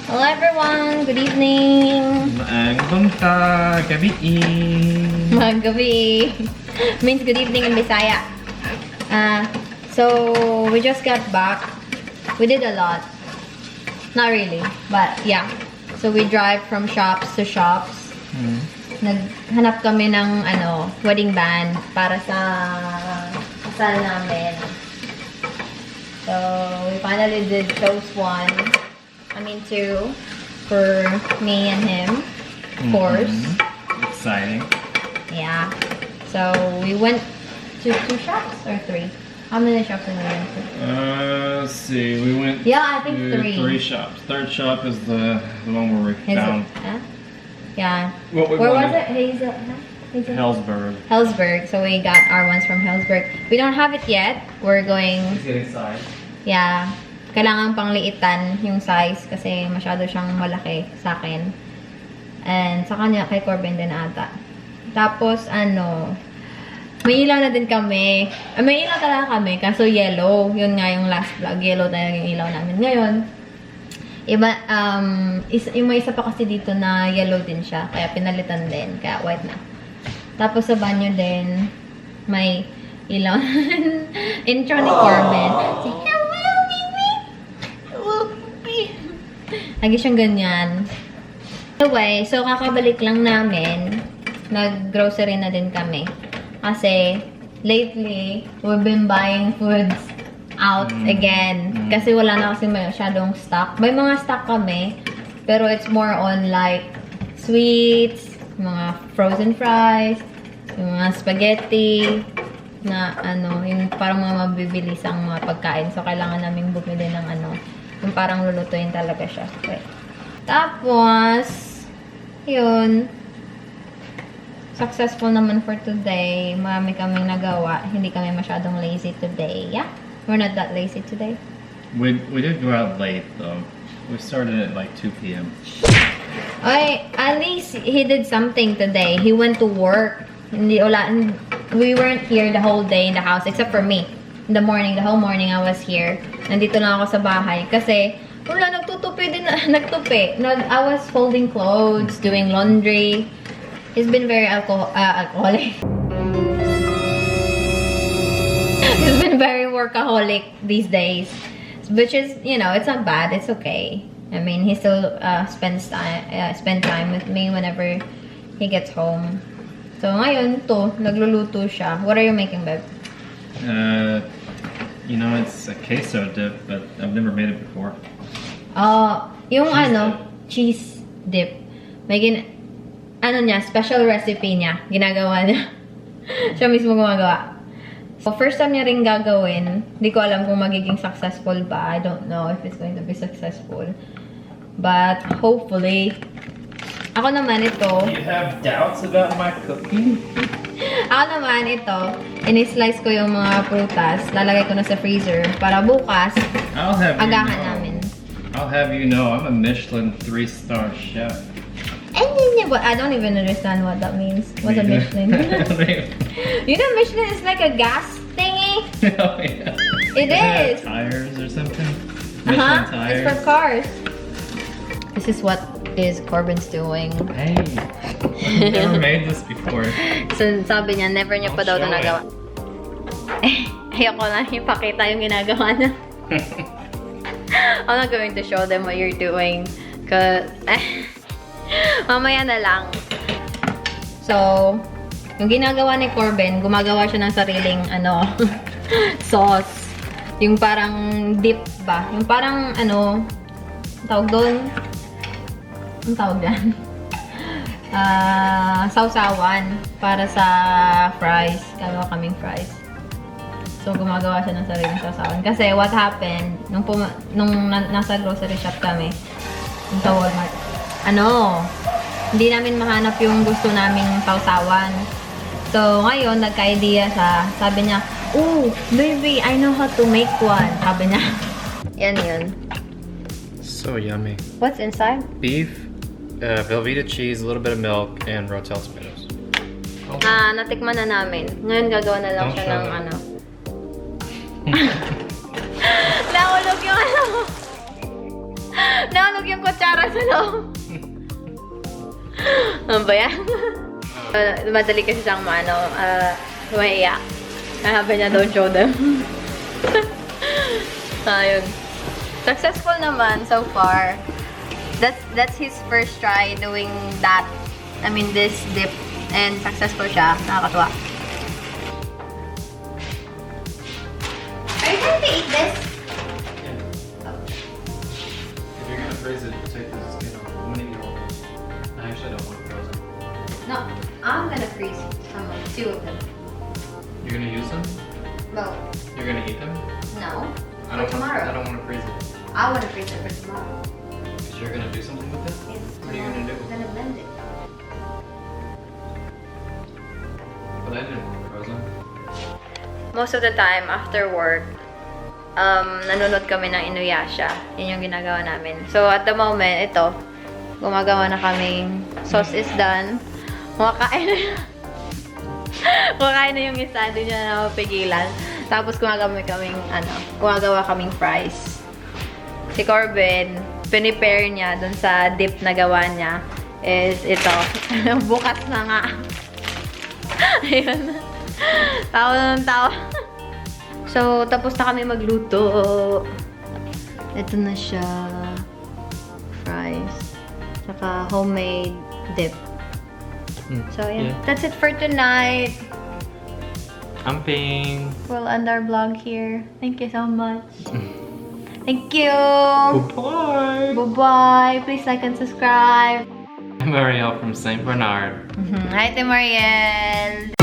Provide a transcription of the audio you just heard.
Hello everyone! Good evening! Magandang gabi. Magabi means good evening in Bisaya. So we just got back. We did a lot. Not really, but yeah. So we drive from shops to shops. Naghanap kami ng wedding band para sa kasal namin. So we finally did chose one. I mean two for me and him, of course. Exciting. Yeah. So we went to 2 shops or 3. How many shops did we went to? Let's see. We went. Yeah, I think 3. 3 shops. Third shop is the one where we found. Yeah. What we Where was wanted. it? Hellsberg. Hellsberg. So we got our ones from Hellsberg. We don't have it yet. We're going. He's getting size. Yeah. Kailangan pangliitan yung size kasi masyado siyang malaki sa akin. And sa kanya, kay Corbin din ata. Tapos, may ilaw na din kami. May ilaw talaga kami, kaso yellow. Yun nga yung last vlog. Yellow talaga yung ilaw namin. Ngayon, iba, yung may isa pa kasi dito na yellow din siya. Kaya pinalitan din. Kaya white na. Tapos sa banyo din, may ilaw. Intro ni Corbin. Lagi siyang ganyan. Anyway, so kakabalik lang namin. Nag-grocery na din kami. Kasi, lately, we've been buying foods out again. Kasi wala na kasi masyadong stock. May mga stock kami, pero it's more on like sweets, mga frozen fries, yung mga spaghetti, na yung parang mga mabibilisang mga pagkain. So, kailangan namin bumili ng yung parang lulutuin talaga siya. Okay. Tapos, yun. Successful naman for today. Marami kaming nagawa. Hindi kami masyadong lazy today. Yeah? We're not that lazy today. We did go out late though. We started at like 2 p.m. At least he did something today. He went to work. We weren't here the whole day in the house except for me. In the morning, the whole morning I was here. Nandito lang ako sa bahay kasi nagtutupi din, nagtupi. I was folding clothes, doing laundry. He's been very alcoholic. He's been very workaholic these days. Which is, it's not bad. It's okay. I mean, he still spend time with me whenever he gets home. So, ngayon, nagluluto siya. What are you making, babe? It's a queso dip, but I've never made it before. Yung cheese dip. May special recipe niya. Ginagawa niya. Siya mismo gumagawa. So, first time niya rin gagawin. Hindi ko alam kung magiging successful ba. I don't know if it's going to be successful. But, hopefully. Ako naman ito. You have doubts about my cooking? Ako naman ito. In-slice ko yung mga prutas. Lalagay ko na sa freezer. Para bukas, agahan namin. I'll have you know, I'm a Michelin 3-star chef. But I don't even understand what that means. What's a Michelin? Michelin is like a gas thingy? Oh, yeah. It is. Tires or something? Michelin tires. It's for cars. This is what is Corbin's doing. Hey, I've never made this before. So, sabi niya, never niya pa daw nagawa. Ayoko na ipakita yung ginagawa niya. I'm not going to show them what you're doing. Cause, mamaya na lang. So, yung ginagawa ni Corbin, gumagawa siya ng sariling, sauce. Yung parang dip ba? Yung parang, tawag doon? Ang tawag dyan? Sausawan para sa fries. Gagawa kaming fries. So, gumagawa siya ng sariling sausawan. Kasi, what happened, nung nasa grocery shop kami, yung sa Walmart, hindi namin mahanap yung gusto naming sausawan. So, ngayon, nagka-idea siya. Sabi niya, "Oh, baby, I know how to make one." Sabi niya. Yan yun. So yummy. What's inside? Beef, Velveeta cheese, a little bit of milk, and Rotel tomatoes. Natikman na namin. Ngayon, gagawa na lang siya ng Nahulog yung Nanog yung kutsara sa loob. Ano ba yan? Madali kasi siyang humaiyak. Sabi niya, don't show them. Ayun. Successful naman so far. That's his first try doing that. I mean, this dip. And successful siya. Nakakatuwa. Are you going to eat this? Yeah. If you're gonna freeze it, take the skin off. I'm gonna eat all this. I actually don't want it frozen. No, I'm gonna freeze two of them. You're gonna use them? No. You're gonna eat them? No. I don't tomorrow. I don't want to freeze it. I want to freeze it for tomorrow. Because you're gonna do something with it? Yes. What are you gonna do? I'm gonna blend it. But I didn't want it frozen. Most of the time, after work, nanonood kami ng Inuyasha. Yun yung ginagawa namin. So, at the moment, ito, gumagawa na kaming sauce is done. Kumakain na yun. Kumakain na yung isa, hindi niya na mapigilan. Tapos gumagawa kaming fries. Si Corbin, pinipare niya dun sa dip na gawa niya is ito. Bukas na nga. Ayun. Tawa ng tawa. So, tapos na kami magluto. Ito na siya. Fries. Tsaka homemade dip. So, yeah. That's it for tonight. Amping. We'll end our vlog here. Thank you so much. Thank you. Bye-bye. Bye-bye. Please like and subscribe. I'm Ariel from St. Bernard. Hi, Mariel.